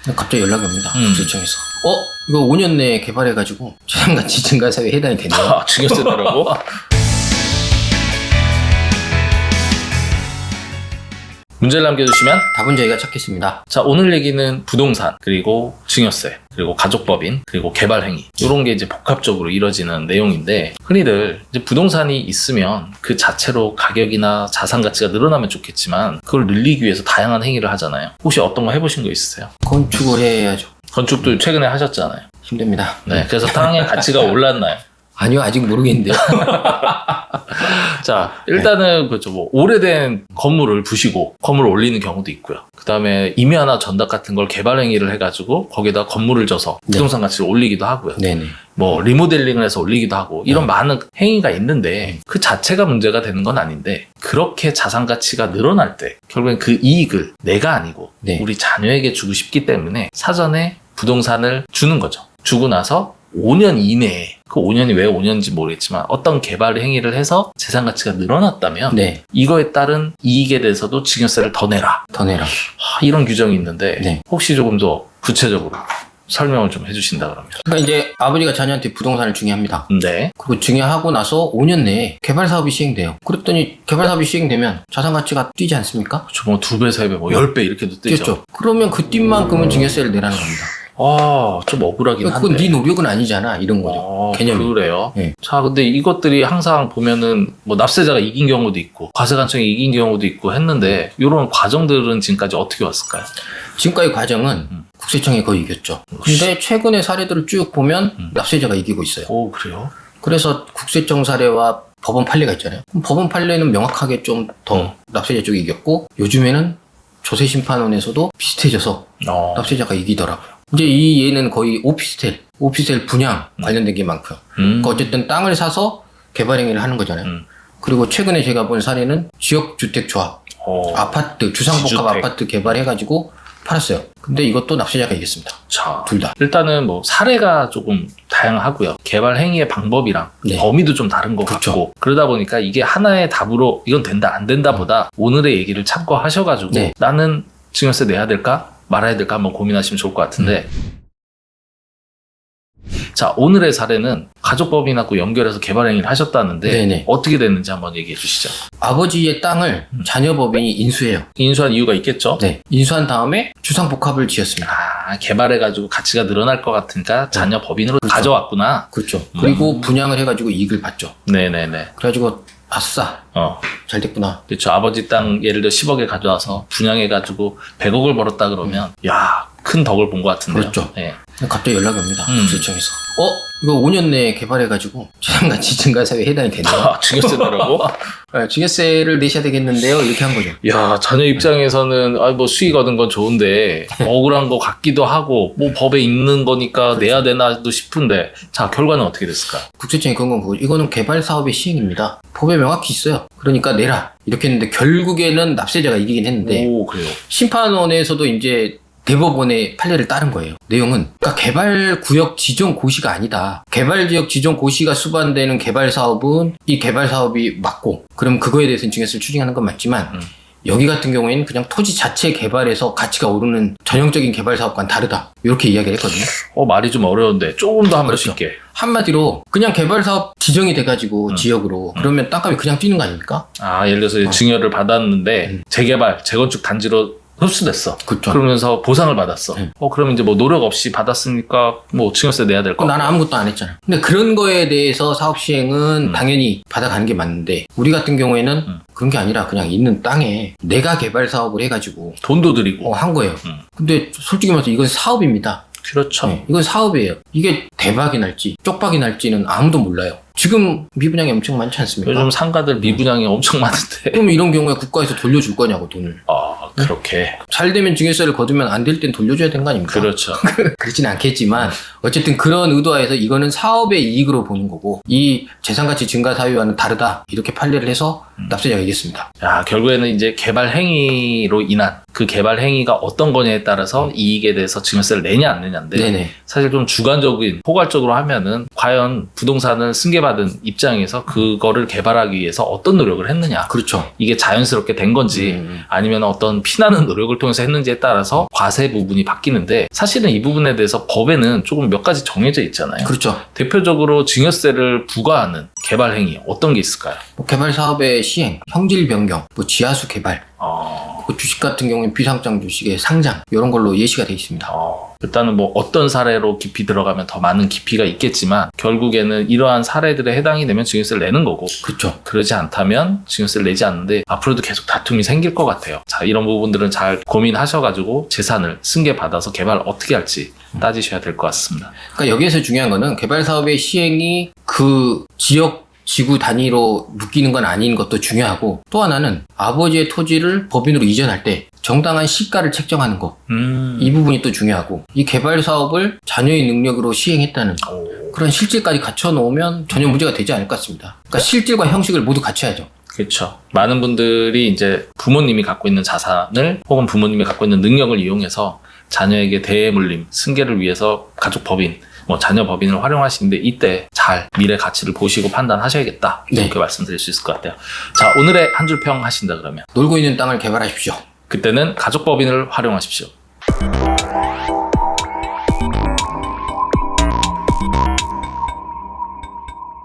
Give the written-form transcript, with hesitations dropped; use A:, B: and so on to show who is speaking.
A: 갑자기 연락이 옵니다. 국세청에서. 이거 5년 내에 개발해가지고 재산가치 증가사유에 해당이 되네요.
B: 아, 증여세더라고? 문제를 남겨주시면
A: 답은 저희가 찾겠습니다.
B: 자, 오늘 얘기는 부동산, 그리고 증여세, 그리고 가족법인, 그리고 개발행위, 이런 게 이제 복합적으로 이뤄지는 내용인데, 흔히들 이제 부동산이 있으면 그 자체로 가격이나 자산 가치가 늘어나면 좋겠지만 그걸 늘리기 위해서 다양한 행위를 하잖아요. 혹시 어떤 거 해보신 거 있으세요?
A: 건축을 해야죠.
B: 건축도 최근에 하셨잖아요.
A: 힘듭니다.
B: 네, 그래서 땅의 가치가 올랐나요?
A: 아니요, 아직 모르겠는데요.
B: 자, 일단은 그렇죠. 뭐 오래된 건물을 부시고 건물을 올리는 경우도 있고요. 그 다음에 임야나 전답 같은 걸 개발 행위를 해가지고 거기다 건물을 져서 부동산 가치를 올리기도 하고요.
A: 네네.
B: 뭐 리모델링을 해서 올리기도 하고 이런 많은 행위가 있는데 그 자체가 문제가 되는 건 아닌데, 그렇게 자산 가치가 늘어날 때 결국엔 그 이익을 내가 아니고 우리 자녀에게 주고 싶기 때문에 사전에 부동산을 주는 거죠. 주고 나서 5년 이내에, 그 5년이 왜 5년인지 모르겠지만 어떤 개발 행위를 해서 재산 가치가 늘어났다면 이거에 따른 이익에 대해서도 증여세를 더 내라. 이런 규정이 있는데 혹시 조금 더 구체적으로 설명을 좀 해주신다 그러면.
A: 그러니까 이제 아버지가 자녀한테 부동산을 증여합니다.
B: 네.
A: 그리고 증여하고 나서 5년 내에 개발 사업이 시행돼요. 그랬더니 개발 사업이 시행되면 자산 가치가 뛰지 않습니까?
B: 뭐 2배, 3배, 뭐 10배 이렇게도 뛰죠.
A: 그렇죠. 그러면 그 뛴 만큼은 증여세를 내라는 겁니다.
B: 좀 억울하긴 한데.
A: 그건 네 노력은 아니잖아, 이런 거죠. 개념이.
B: 그래요? 자, 근데 이것들이 항상 보면은 뭐 납세자가 이긴 경우도 있고 과세관청이 이긴 경우도 있고 했는데, 이런 과정들은 지금까지 어떻게 왔을까요?
A: 지금까지 과정은 국세청이 거의 이겼죠. 근데 최근의 사례들을 쭉 보면 납세자가 이기고 있어요.
B: 오, 그래요?
A: 그래서 국세청 사례와 법원 판례가 있잖아요. 그럼 법원 판례는 명확하게 좀 더 납세자 쪽이 이겼고, 요즘에는 조세심판원에서도 비슷해져서 납세자가 이기더라고요. 이제 이 예는 거의 오피스텔 분양 관련된 게 많고요. 그러니까 어쨌든 땅을 사서 개발 행위를 하는 거잖아요. 그리고 최근에 제가 본 사례는 지역주택조합, 아파트, 주상복합
B: 지주택.
A: 아파트 개발해가지고 팔았어요. 근데 이것도 납세자가 이겼습니다.
B: 자,
A: 둘 다.
B: 일단은 뭐 사례가 조금 다양하고요. 개발 행위의 방법이랑 범위도 좀 다른 것 같고, 그러다 보니까 이게 하나의 답으로 이건 된다 안 된다 보다 오늘의 얘기를 참고하셔가지고 나는 증여세 내야 될까 말아야 될까 한번 고민하시면 좋을 것 같은데, 자, 오늘의 사례는 가족법인하고 연결해서 개발 행위를 하셨다는데 어떻게 됐는지 한번 얘기해 주시죠. 아버지의
A: 땅을 자녀법인이 인수해요.
B: 인수한 이유가 있겠죠?
A: 인수한 다음에 주상복합을 지었습니다.
B: 개발해가지고 가치가 늘어날 것 같으니까 자녀 법인으로 가져왔구나.
A: 그렇죠. 그리고 분양을 해가지고 이익을 봤죠.
B: 네네네.
A: 그래가지고 아싸, 잘 됐구나.
B: 그렇죠. 아버지 땅 예를 들어 10억에 가져와서 분양해가지고 100억을 벌었다 그러면 야, 큰 덕을 본 것 같은데요.
A: 그렇죠.
B: 네.
A: 갑자기 연락이 옵니다. 국세청에서. 이거 5년 내에 개발해가지고 재산가치 증가사유에 해당이 되네요.
B: 증여세더라고?
A: 증여세를 내셔야 되겠는데요. 이렇게 한 거죠.
B: 야, 자녀 입장에서는 뭐 수익 얻은 건 좋은데 억울한 거 같기도 하고 뭐 법에 있는 거니까 내야 되나도 싶은데, 자, 결과는 어떻게 됐을까요?
A: 국세청이 그런 건 그거, 이거는 개발 사업의 시행입니다. 법에 명확히 있어요. 그러니까 내라 이렇게 했는데 결국에는 납세자가 이기긴 했는데,
B: 오, 그래요?
A: 심판원에서도 이제 대법원의 판례를 따른 거예요. 내용은 그러니까 개발구역 지정 고시가 아니다. 개발지역 지정 고시가 수반되는 개발사업은 이 개발사업이 맞고, 그럼 그거에 대해서는 증여세를 추징하는 건 맞지만 여기 같은 경우에는 그냥 토지 자체 개발해서 가치가 오르는 전형적인 개발사업과는 다르다. 이렇게 이야기를 했거든요.
B: 말이 좀 어려운데 조금 더 한번 쉽게.
A: 한마디로 그냥 개발사업 지정이 돼가지고 지역으로 그러면 땅값이 그냥 뛰는 거 아닙니까?
B: 예를 들어서 증여를 받았는데 재개발, 재건축 단지로 흡수됐어.
A: 그렇죠.
B: 그러면서 보상을 받았어. 그러면 이제 뭐 노력 없이 받았으니까 뭐 증여세 내야 될 거.
A: 나는 아무것도 안 했잖아. 근데 그런 거에 대해서 사업 시행은 당연히 받아가는 게 맞는데, 우리 같은 경우에는 그런 게 아니라 그냥 있는 땅에 내가 개발 사업을 해가지고
B: 돈도 들이고
A: 한 거예요. 근데 솔직히 말해서 이건 사업입니다.
B: 그렇죠.
A: 이건 사업이에요. 이게 대박이 날지 쪽박이 날지는 아무도 몰라요. 지금 미분양이 엄청 많지 않습니까?
B: 요즘 상가들 미분양이 엄청 많은데.
A: 그럼 이런 경우에 국가에서 돌려줄 거냐고, 돈을.
B: 그렇게.
A: 잘 되면 증여세를 거두면 안 될 땐 돌려줘야 되는 거 아닙니까?
B: 그렇죠.
A: 그렇진 않겠지만 어쨌든 그런 의도하에서 이거는 사업의 이익으로 보는 거고, 이 재산가치 증가 사유와는 다르다. 이렇게 판례를 해서 납세자가 이겼습니다.
B: 결국에는 이제 개발 행위로 인한 그 개발 행위가 어떤 거냐에 따라서 이익에 대해서 증여세를 내냐 안 내냐인데
A: 네네.
B: 사실 좀 주관적인 포괄적으로 하면은 과연 부동산을 승계받은 입장에서 그거를 개발하기 위해서 어떤 노력을 했느냐,
A: 그렇죠.
B: 이게 자연스럽게 된 건지 아니면 어떤 피나는 노력을 통해서 했는지에 따라서 과세 부분이 바뀌는데, 사실은 이 부분에 대해서 법에는 조금 몇 가지 정해져 있잖아요.
A: 그렇죠.
B: 대표적으로 증여세를 부과하는 개발 행위 어떤 게 있을까요?
A: 뭐 개발 사업의 시행, 형질 변경, 뭐 지하수 개발, 그 주식 같은 경우는 비상장 주식의 상장 이런 걸로 예시가 되어 있습니다.
B: 일단은 뭐 어떤 사례로 깊이 들어가면 더 많은 깊이가 있겠지만 결국에는 이러한 사례들에 해당이 되면 증여세를 내는 거고,
A: 그렇죠.
B: 그러지 않다면 증여세를 내지 않는데 앞으로도 계속 다툼이 생길 것 같아요. 자, 이런 부분들은 잘 고민하셔가지고 재산을 승계받아서 개발 어떻게 할지 따지셔야 될 것 같습니다.
A: 그러니까 여기에서 중요한 거는 개발 사업의 시행이 그 지역 지구 단위로 묶이는 건 아닌 것도 중요하고, 또 하나는 아버지의 토지를 법인으로 이전할 때 정당한 시가를 책정하는 거, 이 부분이 또 중요하고, 이 개발 사업을 자녀의 능력으로 시행했다는 그런 실질까지 갖춰 놓으면 전혀 문제가 되지 않을 것 같습니다. 그러니까 실질과 형식을 모두 갖춰야죠.
B: 그렇죠. 많은 분들이 이제 부모님이 갖고 있는 자산을 혹은 부모님이 갖고 있는 능력을 이용해서 자녀에게 대물림, 승계를 위해서 가족 법인, 뭐 자녀 법인을 활용하시는데 이때 잘 미래 가치를 보시고 판단하셔야겠다. 이렇게 말씀드릴 수 있을 것 같아요. 자, 오늘의 한 줄 평 하신다 그러면
A: 놀고 있는 땅을 개발하십시오.
B: 그때는 가족 법인을 활용하십시오.